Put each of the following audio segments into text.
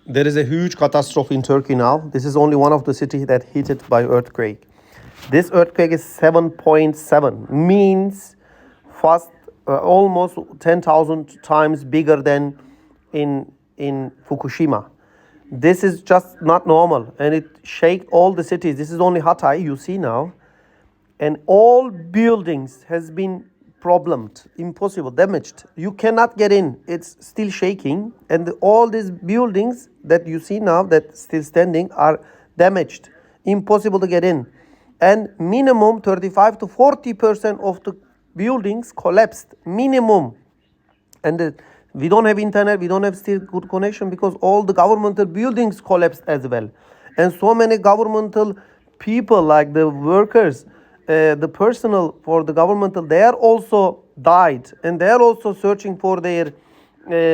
There is a huge catastrophe in Turkey now. This is only one of the cities that hit by earthquake. This earthquake is 7.7, means fast, almost 10,000 times bigger than in Fukushima. This is just not normal, and it shaked all the cities. This is only Hatay, you see now, and all buildings has been problemed, impossible, damaged. You cannot get in. It's still shaking, and all these buildings that you see now that still standing are damaged, impossible to get in, and minimum 35 to 40% of the buildings collapsed, minimum. And we don't have internet, we don't have still good connection because all the governmental buildings collapsed as well, and so many governmental people like the workers, the personnel for the governmental, they are also died, and they are also searching for their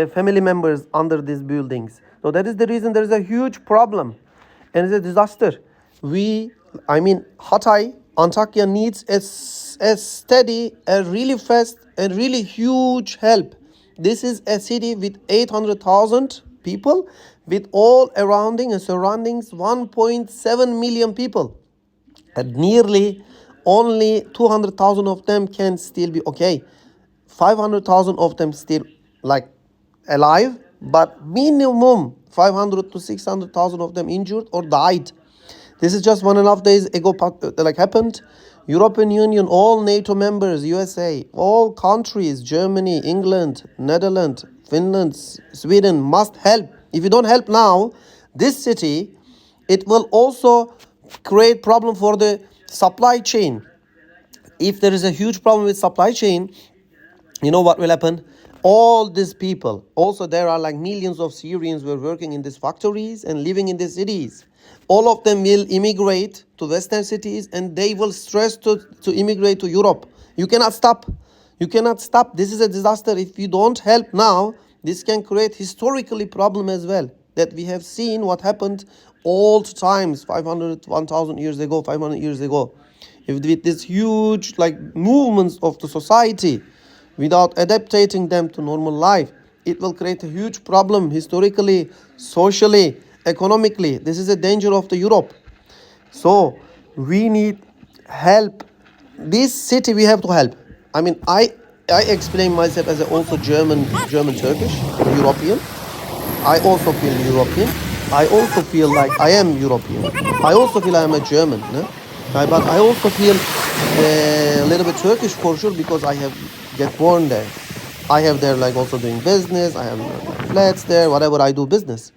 family members under these buildings. So that is the reason there is a huge problem, and it's a disaster. Hatay, Antakya needs a steady, a really fast, and really huge help. This is a city with 800,000 people, with all surroundings 1.7 million people, and nearly only 200,000 of them can still be okay. 500,000 of them still like alive, but minimum 500 to 600,000 of them injured or died. This is just 1.5 days ago happened. European Union, all NATO members, USA, all countries, Germany, England, Netherlands, Finland, Sweden must help. If you don't help now, this city, it will also create problem for the supply chain. If there is a huge problem with supply chain, you know what will happen? All these people, also there are like millions of Syrians who are working in these factories and living in these cities. All of them will immigrate to Western cities, and they will stress to immigrate to Europe. You cannot stop. You cannot stop. This is a disaster. If you don't help now, this can create historically problem as well. That we have seen what happened old times, 500, 1,000 years ago, 500 years ago. If with this huge movements of the society, without adapting them to normal life, it will create a huge problem historically, socially, economically. This is a danger of the Europe. So we need help. This city we have to help. I explain myself as also German Turkish, European. I also feel European. I also feel like I am European. I also feel I am a German. No? But I also feel a little bit Turkish for sure because I have get born there. I have there also doing business. I have flats there, whatever I do business.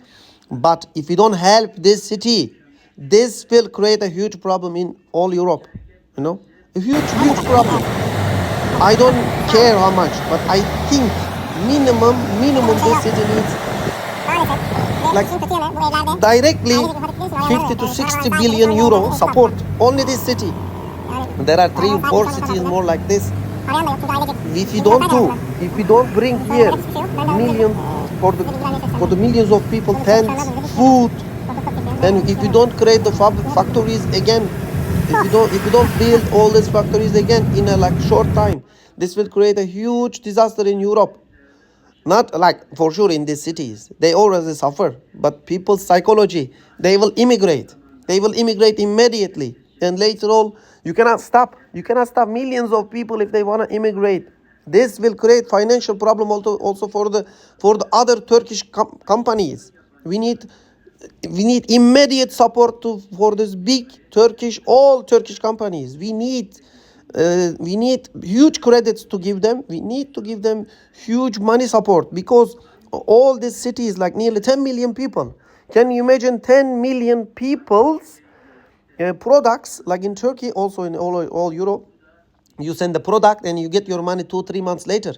But if you don't help this city, this will create a huge problem in all Europe. A huge problem. I don't care how much, but I think minimum this city needs directly 50 to 60 billion euro support. Only this city. There are 3 or 4 cities more like this. If you don't bring here millions for the millions of people, tents, food, and if you don't create the factories again, if you don't build all these factories again in a short time, this will create a huge disaster in Europe. Not for sure in these cities, they already suffer, but people's psychology, they will immigrate. They will immigrate immediately, and later on, you cannot stop. You cannot stop millions of people if they want to immigrate. This will create financial problem also for the other Turkish companies. We need immediate support for this big all Turkish companies. We need huge credits to give them. We need to give them huge money support because all these cities nearly 10 million people. Can you imagine 10 million people's products in Turkey, also in all Europe? You send the product and you get your money 2-3 months later.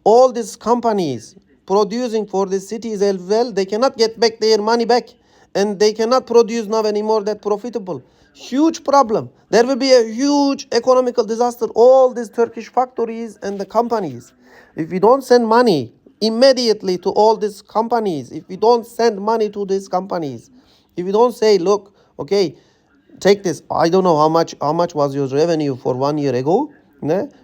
All these companies producing for the cities as well, they cannot get back their money back, and they cannot produce now anymore that profitable. Huge problem. There will be a huge economical disaster. All these Turkish factories and the companies. If we don't send money immediately to all these companies, if we don't send money to these companies, if we don't say, look, okay, take this. I don't know how much was your revenue for 1 year ago.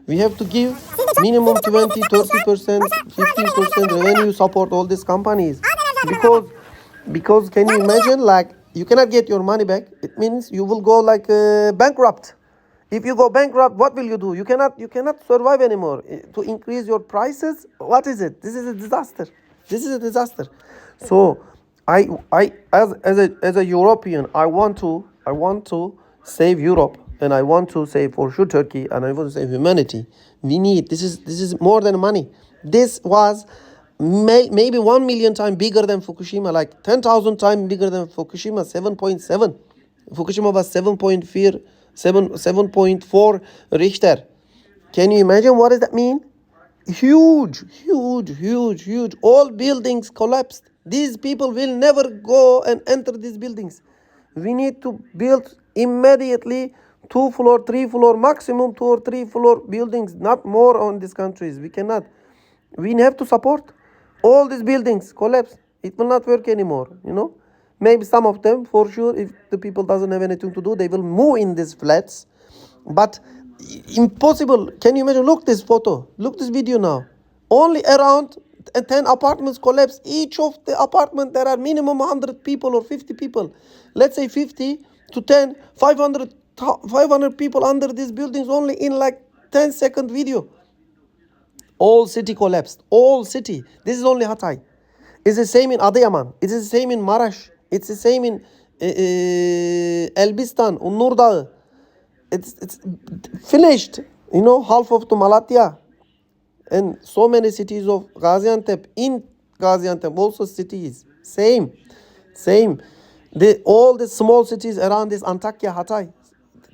We have to give minimum 20, 30%, 15% revenue support all these companies, because Because can you imagine, like, you cannot get your money back. It means you will go like bankrupt. If you go bankrupt, what will you do? You cannot survive anymore. To increase your prices, what is it? This is a disaster. This is a disaster. So I as a European, I want to save Europe, and I want to save for sure Turkey, and I want to save humanity. We need, this is more than money. This was maybe 1 million times bigger than Fukushima, like 10,000 times bigger than Fukushima. 7.7. Fukushima was 7.4 Richter. Can you imagine what does that mean? Huge, huge, huge, huge. All buildings collapsed. These people will never go and enter these buildings. We need to build immediately 2 floor, 3 floor, maximum 2 or 3 floor buildings, not more on these countries. We cannot. We have to support. All these buildings collapse. It will not work anymore, Maybe some of them, for sure, if the people doesn't have anything to do, they will move in these flats. But impossible. Can you imagine? Look this photo. Look this video now. Only around 10 apartments collapse. Each of the apartment, there are minimum 100 people or 50 people. Let's say 50 to 10, 500 people under these buildings only in like 10-second video. All city collapsed. All city. This is only Hatay. It's the same in Adıyaman. It's the same in Maraş. It's the same in Elbistan, Unnur. It's finished. Half of the Malatya. And so many cities of Gaziantep. In Gaziantep also cities. Same. All the small cities around this Antakya, Hatay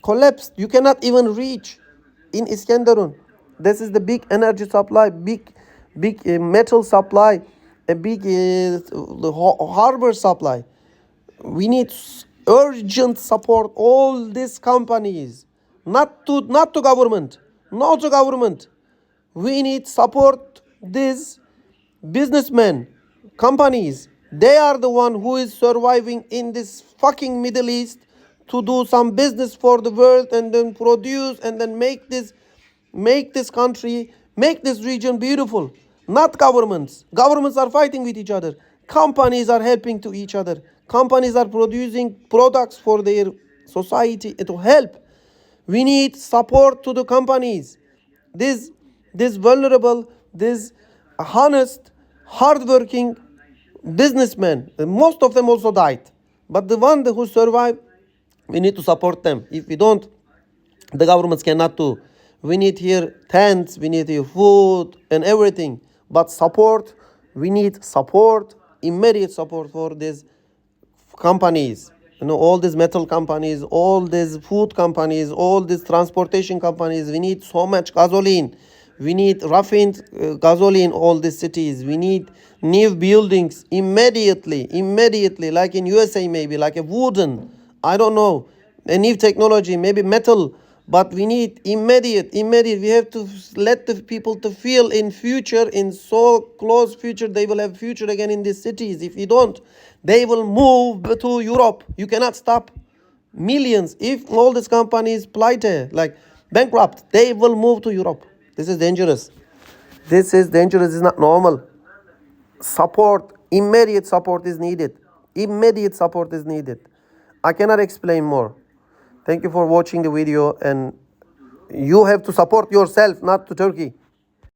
collapsed. You cannot even reach in Iskenderun. This is the big energy supply, big metal supply, a big harbor supply. We need urgent support all these companies, not to government, not to government. We need support these businessmen, companies. They are the one who is surviving in this fucking Middle East to do some business for the world and then produce and then make this country, make this region beautiful. Not governments. Governments are fighting with each other. Companies are helping to each other. Companies are producing products for their society to help. We need support to the companies. This vulnerable, this honest, hardworking businessmen. Most of them also died. But the ones who survived, we need to support them. If we don't, the governments cannot do. We need here tents, we need here food and everything. But support, we need support, immediate support for these companies. All these metal companies, all these food companies, all these transportation companies. We need so much gasoline. We need refined gasoline, all these cities. We need new buildings immediately, like in USA maybe, like a wooden, I don't know, a new technology, maybe metal. But we need immediate. We have to let the people to feel in future, in so close future, they will have future again in these cities. If you don't, they will move to Europe. You cannot stop millions. If all these companies plight, like bankrupt, they will move to Europe. This is dangerous. This is not normal. Support, immediate support is needed. I cannot explain more. Thank you for watching the video, and you have to support yourself, not to Turkey.